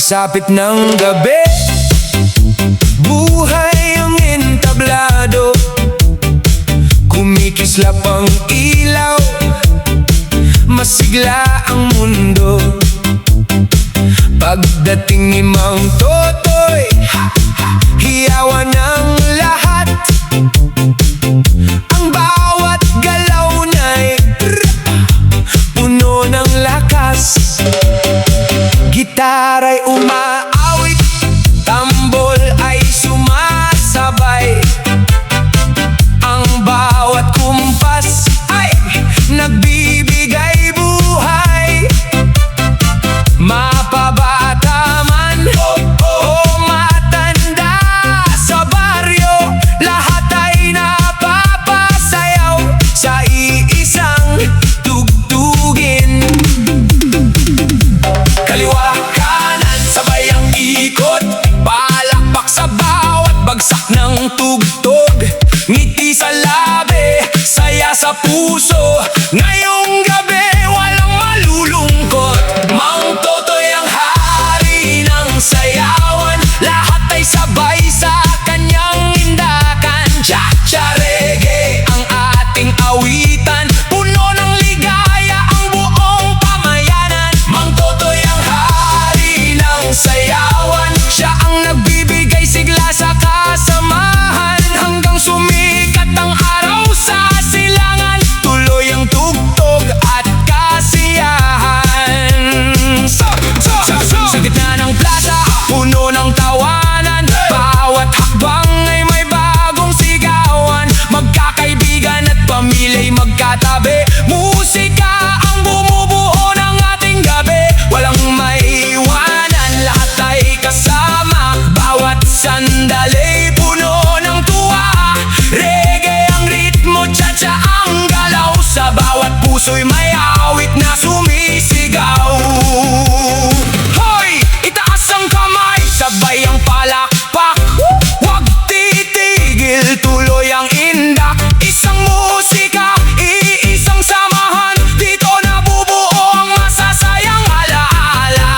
Pagsapit ng gabi, buhay ang entablado. Kumikislap ang ilaw, masigla ang mundo. Pagdating ni Mang Totoy, hiyawan ng lahat. Ang bawat galaw na'y puno ng lakas. Gitara'y umaawit, tambol ay sumasabay. Ang bawat kumpas ay nagbibigay buhay. Mapabata man o matanda sa baryo, lahat ay napapasayaw sa iisang tugtugin. Kaliwa kanan sabay ang ikot, palakpak sa bawat bagsak ng tugtog. Ngiti sa labi, saya sa puso, ngayong gabi walang malulungkot. Mang Totoy ang hari ng sayawan, lahat ay sabay sa kanyang indakan. Cha-cha reggae ang ating awitan, puno ng ligaya ang buong pamayanan. Mang Totoy ang hari ng sayawan, siya ang nagbibigay sigla sa kasamahan. Hanggang sumikat ang araw sa silangan, tuloy ang tugtog at kasiyahan. Sa gitna ng plaza, puno ng tawanan, bawat hakbang ay may bagong sigawan. Magkakaibigan at pamilya'y magkatabi, musika ang bumubuo ng ating gabi. Walang maiwanan, lahat ay kasama, bawat sandali puno ng tuwa. Reggae ang ritmo, cha-cha ang galaw, sa bawat puso'y may awit na sumisigaw. Hoy! Itaas ang kamay, sabay ang palakpak, huwag titigil, tuloy ang indak. Isang musika, iisang samahan, dito nabubuo ang masasayang alaala.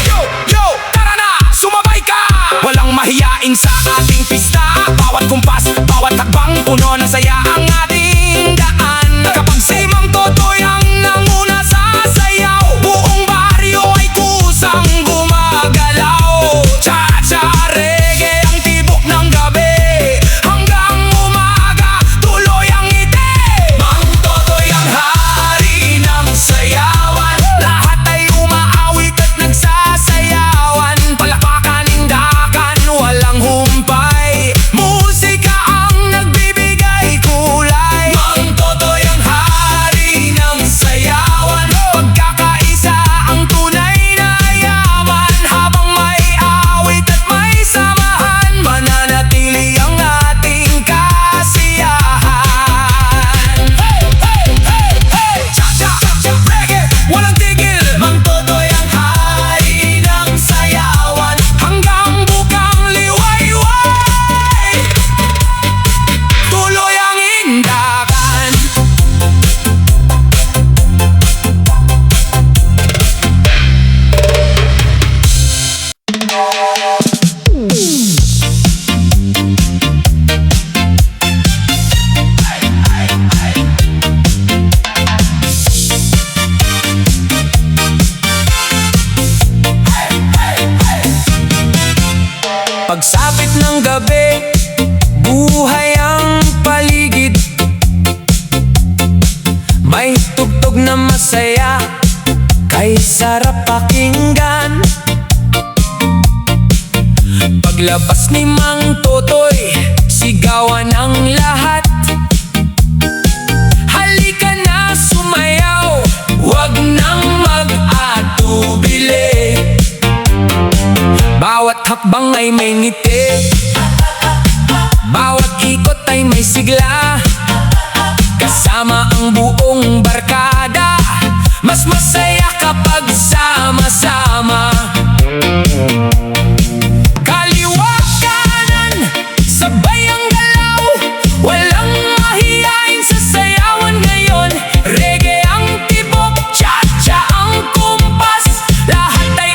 Yo! Yo! Tara na! Sumabay ka! Walang mahiyain sa ating pista, bawat kumpas, bawat hakbang, puno ng saya ang ating daan. Kapag si Mang Totoy ang nanguna sa sayaw, buong baryo ay kusang gumagalaw. Cha-cha reggae ang tibok ng gabi, hanggang umaga tuloy ang ngiti. Mang Totoy ang hari ng sayawan, lahat ay umaawit at nagsasayawan. Palakpakan, indakan, walang humpay, musika ang nagbibigay kulay. Mang Totoy ang hari ng sayawan, pagkakaisa ang tunay na yaman. Habang may awit at may samahan, mananatili ang ating kasiyahan. Hey! Hey! Hey! Hey! Cha-cha! Cha-cha! Reggae! Walang tigil! Mang Totoy ang hari ng sayawan, hanggang bukang liwayway, tuloy ang indakan. Pagsapit ng gabi, buhay ang paligid. May tugtog na masaya, kay sarap pakinggan. Paglabas ni Mang Totoy, sigawan ang lahat. Halika na sumayaw, wag nang mag-atubili. Bawat hakbang ay may ngiti, bawat ikot ay may sigla. Kasama ang buong barkada, mas masaya kapag sama-sama. Kaliwa kanan, sabay ang galaw, walang mahiyain sa sayawan ngayon. Reggae ang tibok, cha-cha ang kumpas, lahat ay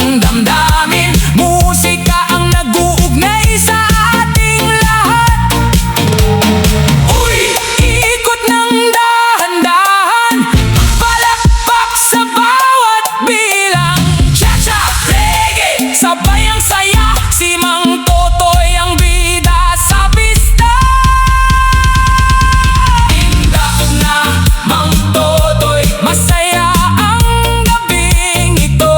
ng damdamin. Musika ang nag-uugnay sa ating lahat. Uy, ikot ng dahan-dahan, palakpak sa bawat bilang. Cha-cha, reggae, sabay ang saya. Si Mang Totoy ang bida sa pista. Tindak na Mang Totoy, masaya ang gabing ito.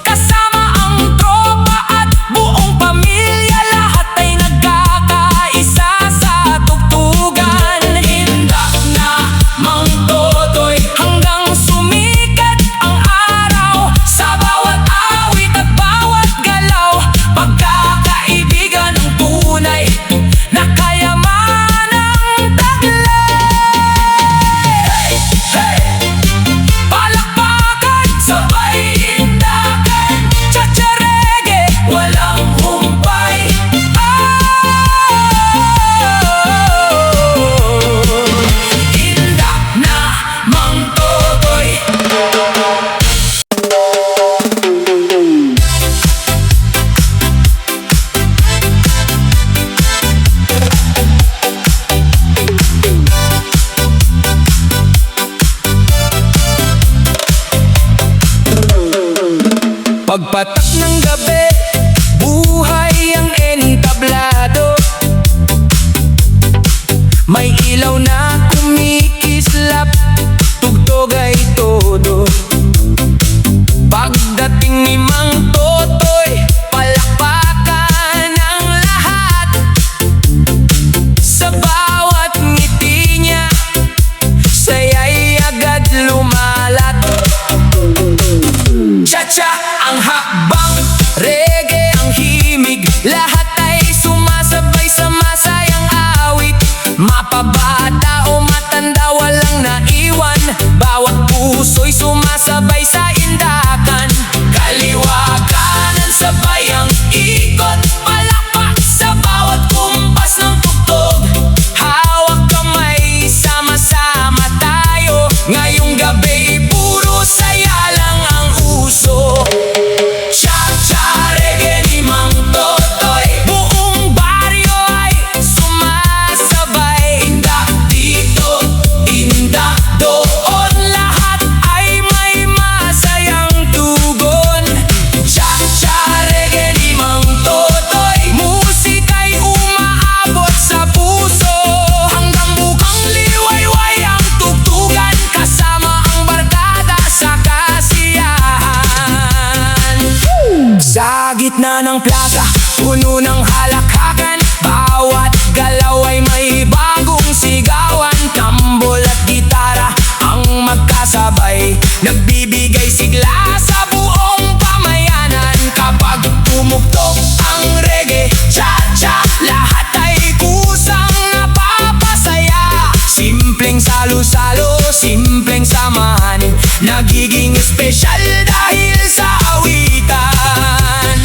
Kasama ang tropa at buong pamilya, lahat ay nagkakaisa sa tugtugan. Tindak na Mang Totoy, hanggang sumikat ang araw. Sa bawat awit at bawat galaw, pagkakaibigan ang tunay na kayamanang taglay. Hey! Palakpakan, sabay indakan, cha-cha reggae, walang humpay. Indak na Mang Totoy. Pagpatak ng gabi, buhay ang entablado. May ilaw na kumikislap, tugtog ay todo. Pagdating ni Mang Totoy, palakpakan ang lahat. Sa bawat ngiti niya, saya'y agad lumalat. Cha-cha ang hakbang, reggae ang himig, lahat ay sumasabay sa masayang awit. Mapabata o matanda, walang naiwan, bawat puso'y sumasabay sa indakan. Kaliwa kanan sabay ang ikot, palakpak sa bawat kumpas ng tugtog. Hawak kamay, sama-sama tayo, ngayong gabi puro saya lang ang uso. Cha-cha reggae ni Mang Totoy, buong baryo ay sumasabay. Indak dito, indak doon, lahat ay may masayang tugon. Cha-cha reggae ni Mang Totoy, musika'y umaabot sa puso. Hanggang bukang liwayway ang tugtugan, kasama ang barkada sa kasiyahan. Sa gitna ng plaza, puno ng halakhakan, bawat galaw ay may bagong sigawan. Tambol at gitara ang magkasabay, nagbibigay sigla sa buong pamayanan. Kapag tumugtog ang reggae, cha-cha, lahat ay kusang napapasaya. Simpleng salo-salo, simpleng samahan, nagiging espesyal dahil sa awitan.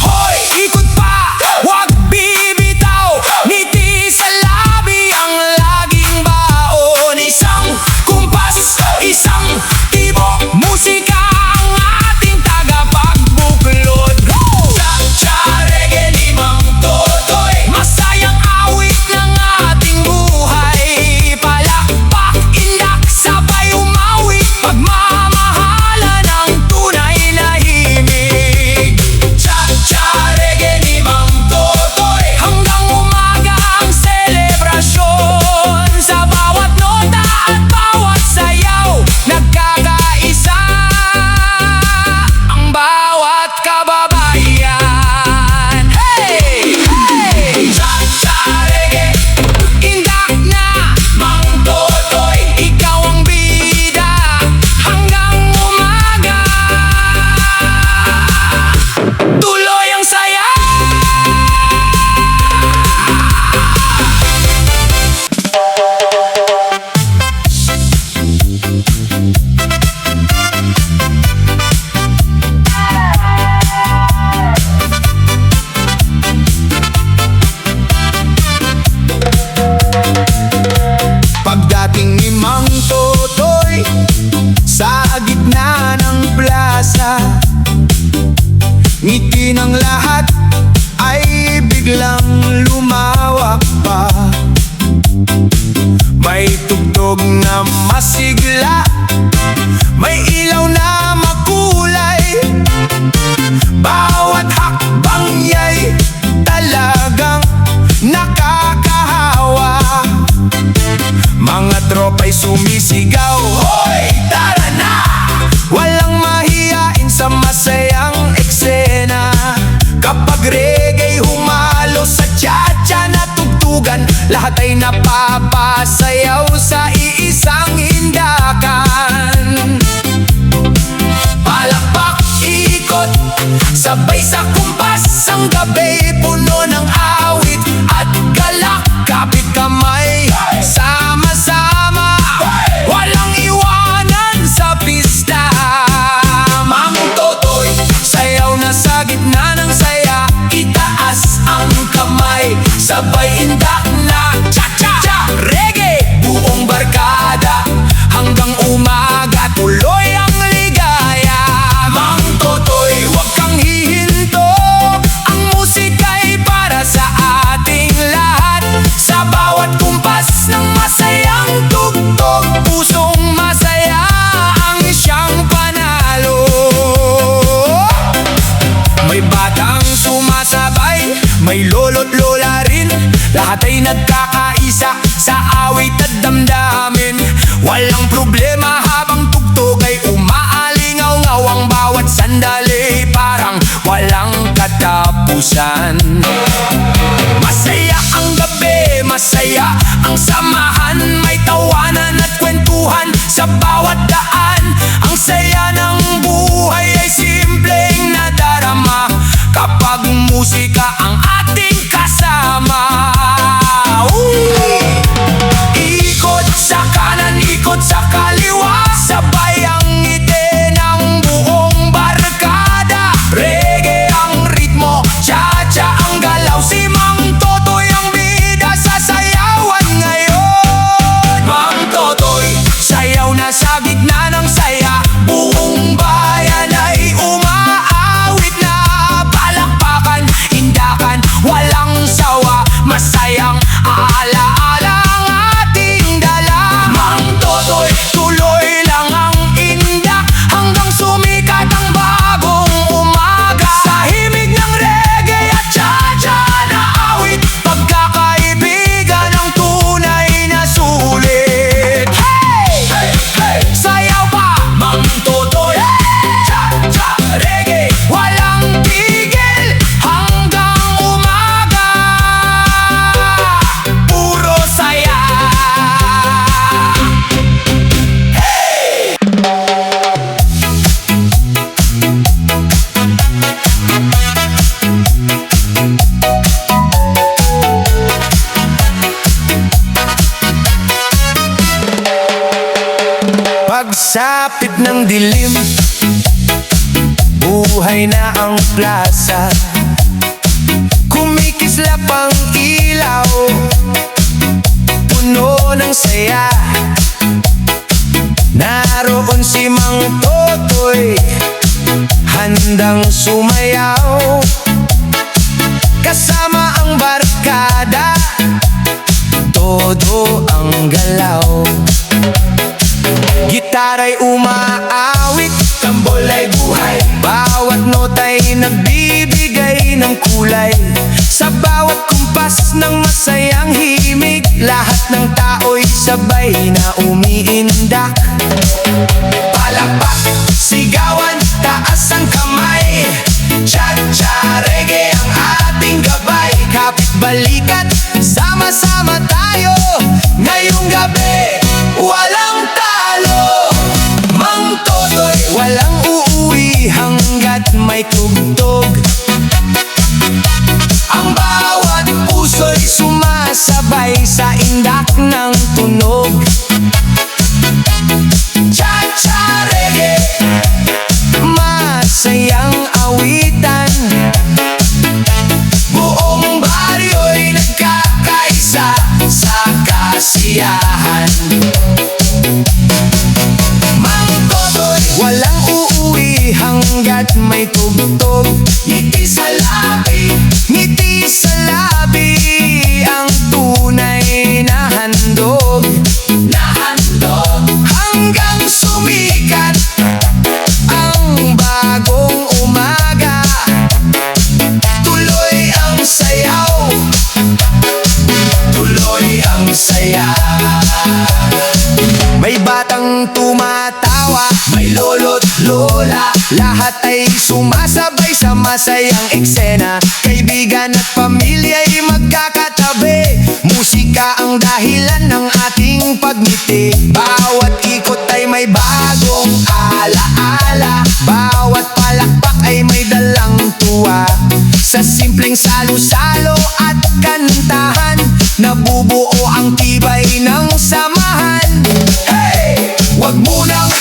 Hoy, ikot pa, wag Ngiti ng lahat ay biglang lumawak pa. May tugtog na masigla, may ilaw na makulay. Bawat hakbang niya'y talagang nakakahawa. Mga tropa'y sumisigaw, hoy, tara na! Walang mahiyain sa masayang eksena. Kapag reggae humalo sa cha-cha na tugtugan, lahat ay napapasayaw sa iisang hindakan. Palakpak, ikot, sabay sa kumpas. Ang gabi puno ng awit at galak. Kapit kamay, sama-sama, walang iwanan sa pista. Mang Totoy, sayaw na sa gitna ng saya. Itaas ang kamay, sabay indak na cha-cha-cha. Reggae, buong barkada, hanggang umaga tuloy ang ligaya. Mang Totoy, huwag kang hihinto, ang musika'y para sa ating lahat. Sa bawat kumpas ng masayang tugtog, pusong masaya ang siyang panalo. May batang sumasabay, may lolo't lola rin, lahat ay nagkakaisa sa awit at damdamin. Walang problema habang tugtog ay umaalingaw-ngaw. Ang bawat sandali parang walang katapusan. Masaya ang gabi, masaya ang samahan. May tawanan at kwentuhan sa bawat daan. Ang saya ng buhay ay simpleng nadarama kapag musika ang ating kasama. Ikot sa kanan, ikot sa kaliwa, sabay ang ngiti ng buong barkada. Reggae ang ritmo, cha-cha ang galaw. Si Mang Totoy ang bida sa sayawan ngayon. Mang Totoy, sayaw na sa gitna ng saya. Buong bayan ay umaawit na. Palakpakan, indakan, walang sawa. Masayang alaala ang ating dala. Mang Totoy, tuloy lang ang indak hanggang sumikat ang bagong umaga. Sa himig ng reggae at cha-cha na awit, pagkakaibigan ang tunay na sulit. Hey! Hey! Hey! Sayaw pa, Mang Totoy! Cha-cha reggae, walang tigil hanggang umaga. Puro saya. Pagsapit ng dilim, buhay na ang plaza. Kumikislap ang ilaw, puno ng saya. Naroon si Mang Totoy, handang sumayaw. Kasama ang barkada, todo ang galaw. Gitara'y umaawit, tambol ay buhay. Bawat nota'y nagbibigay ng kulay. Sa bawat kumpas ng masayang himig, lahat ng tao'y sabay na umiindak. Palakpak, sigawan, taas ang kamay. Cha-cha reggae ang ating gabay. Kapit balikat, sama-sama tayo. Ngayong gabi, walang talo. Mang Totoy, walang uuwi hanggat may tugtog. Ang bawat puso'y sumasabay sa indak ng tunog. Cha-cha reggae, masayang awitan. Buong baryo'y nagkakaisa sa kasiyahan. Mang Totoy, walang uuwi hanggat may tugtog. tugtog. Ngiti sa labi, ngiti sa labi, ang tunay na handog. Hanggang sumikat ang bagong umaga, tuloy ang sayaw, tuloy ang saya. May batang tumatawa, may lolo't lola, lahat ay sumasabay sa masayang eksena. Kaibigan at pamilya'y magkakatabi, musika ang dahilan ng ating pagngiti. Bawat ikot ay may bagong alaala, bawat palakpak ay may dalang tuwa. Sa simpleng salo-salo at kantahan, nabubuo ang tibay ng samahan. Hey! Wag munang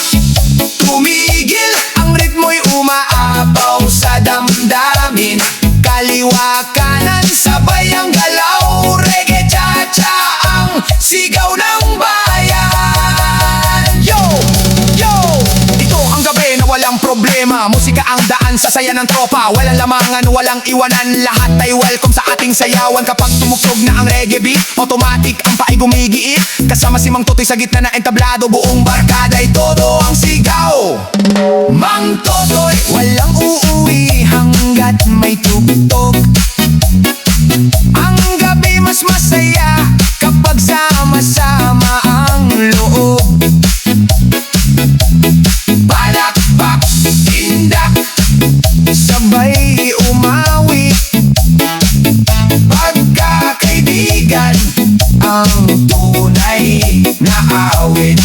tumigil, ang ritmo'y umaapaw sa damdamin. Kaliwa kanan sabay ang galaw, reggae cha-cha ang sigaw ng bayan. Yo! Yo! Ito ang gabi na walang problema, musika ang daan sa saya ng tropa. Walang lamangan, walang iwanan, lahat ay welcome sa ating sayawan. Kapag tumugtog na ang reggae beat, automatic ang paay gumigiit. Kasama si Mang Totoy sa gitna na entablado, buong barkada'y todo ang sigaw. Mang Totoy, walang uuwi hanggat may tugtog. Ang gabi mas masaya kapag sama-sama ang loob. Palakpak, tindak, sabay umawi, pagkakaibigan ang tunay na awit.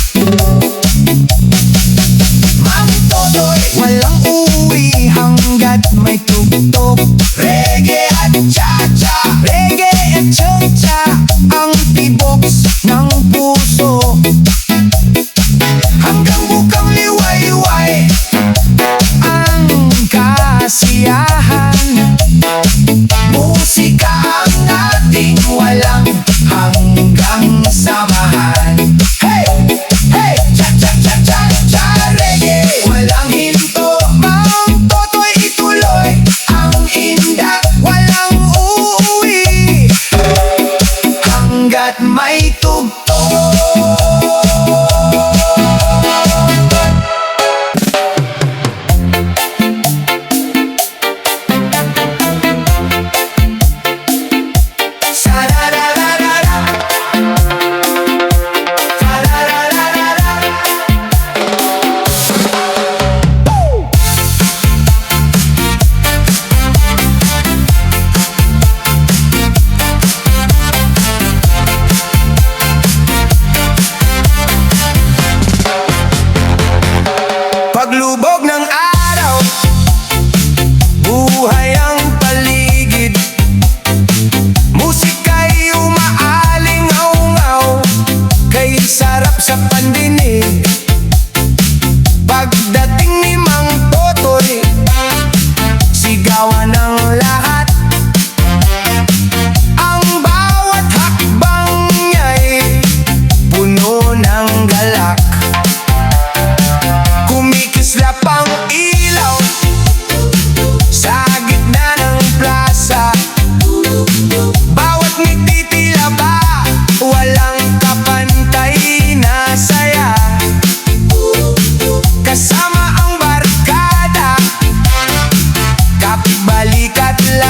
Mang Totoy, walang uuwi hanggat may tugtog. Reggae at cha-cha, reggae at cha-cha, ang tibok ng puso. Hanggang bukang liwayway ang kasiyahan. Musika ang ating walang hanggang samahan. Hey! Hey! Cha-cha-cha-cha-cha, reggae, walang hinto. Mang Totoy, ituloy ang indak, walang uuwi hanggat may tugtog. Paglubog ng araw, buhay ang paligid. Musika'y umaalingaw-ngaw, kay sarap sa pandinig. Pagdating ni Mang Totoy, sigawan ng lahat. Ang bawat hakbang niya'y puno ng galak. Kumikislap ang ilaw sa gitna ng plaza, bawat ngiti tila ba walang kapantay na saya. Kasama ang barkada, kapibalikat lang.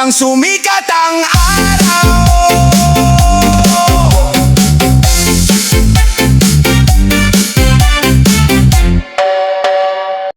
sumikat ang